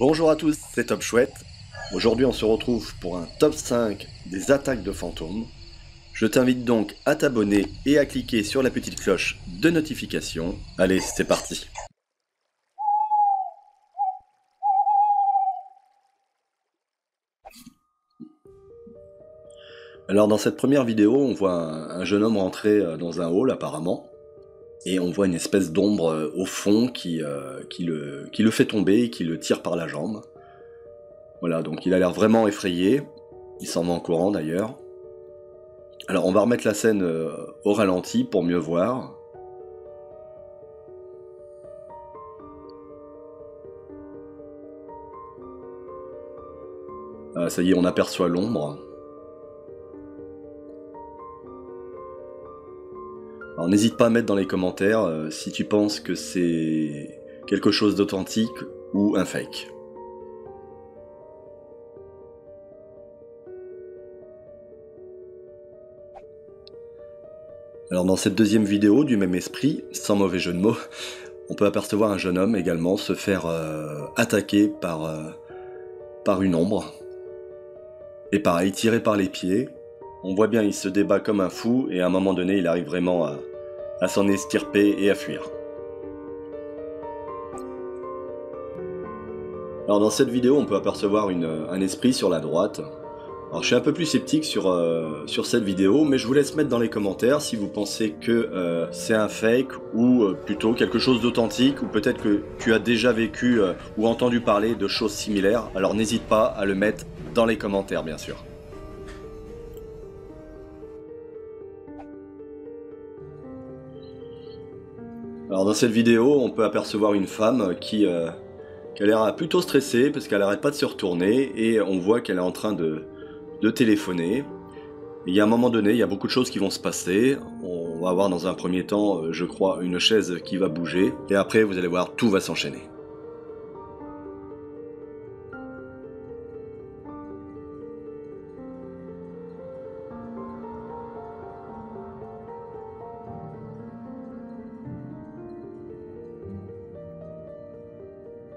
Bonjour à tous, c'est Top Chouette. Aujourd'hui on se retrouve pour un top 5 des attaques de fantômes. Je t'invite donc à t'abonner et à cliquer sur la petite cloche de notification. Allez, c'est parti. Alors dans cette première vidéo, on voit un jeune homme rentrer dans un hall apparemment. Et on voit une espèce d'ombre au fond qui le fait tomber et qui le tire par la jambe. Voilà, donc il a l'air vraiment effrayé. Il s'en va en courant d'ailleurs. Alors on va remettre la scène au ralenti pour mieux voir. Ah, ça y est, on aperçoit l'ombre. Alors n'hésite pas à mettre dans les commentaires si tu penses que c'est quelque chose d'authentique ou un fake. Alors dans cette deuxième vidéo du même esprit, sans mauvais jeu de mots, on peut apercevoir un jeune homme également se faire attaquer par une ombre. Et pareil, tiré par les pieds. On voit bien, il se débat comme un fou et à un moment donné, il arrive vraiment à s'en extirper et à fuir. Alors dans cette vidéo, on peut apercevoir un esprit sur la droite. Alors je suis un peu plus sceptique sur cette vidéo, mais je vous laisse mettre dans les commentaires si vous pensez que c'est un fake ou plutôt quelque chose d'authentique, ou peut-être que tu as déjà vécu ou entendu parler de choses similaires. Alors n'hésite pas à le mettre dans les commentaires, bien sûr. Alors dans cette vidéo, on peut apercevoir une femme qui a l'air plutôt stressée parce qu'elle n'arrête pas de se retourner et on voit qu'elle est en train de téléphoner. Il y a un moment donné, il y a beaucoup de choses qui vont se passer. On va avoir dans un premier temps, je crois, une chaise qui va bouger. Et après, vous allez voir, tout va s'enchaîner.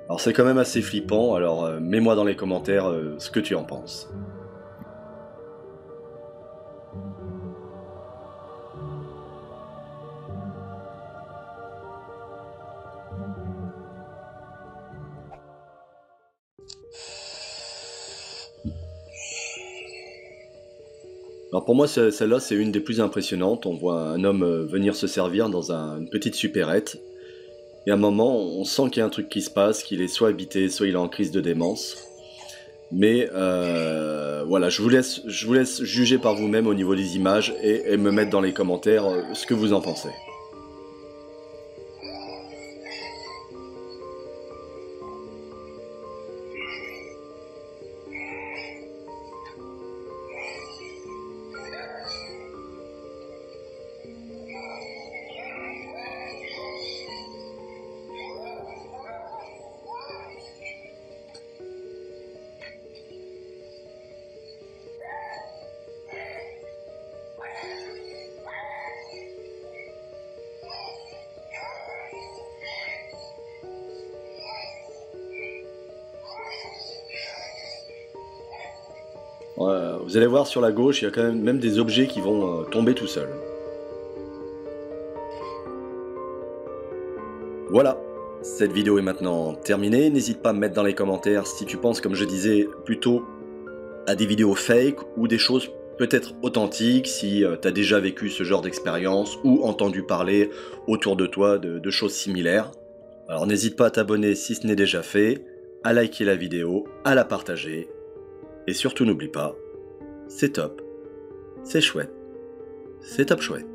Alors c'est quand même assez flippant, alors mets-moi dans les commentaires ce que tu en penses. Alors pour moi, celle-là, c'est une des plus impressionnantes. On voit un homme venir se servir dans une petite supérette. Et à un moment, on sent qu'il y a un truc qui se passe, qu'il est soit habité, soit il est en crise de démence. Mais voilà, je vous laisse juger par vous-même au niveau des images et me mettre dans les commentaires ce que vous en pensez. Vous allez voir sur la gauche, il y a quand même des objets qui vont tomber tout seuls. Voilà, cette vidéo est maintenant terminée. N'hésite pas à me mettre dans les commentaires si tu penses, comme je disais, plutôt à des vidéos fake ou des choses peut-être authentiques, si tu as déjà vécu ce genre d'expérience ou entendu parler autour de toi de choses similaires. Alors n'hésite pas à t'abonner si ce n'est déjà fait, à liker la vidéo, à la partager, et surtout n'oublie pas, c'est top, c'est chouette, c'est top chouette.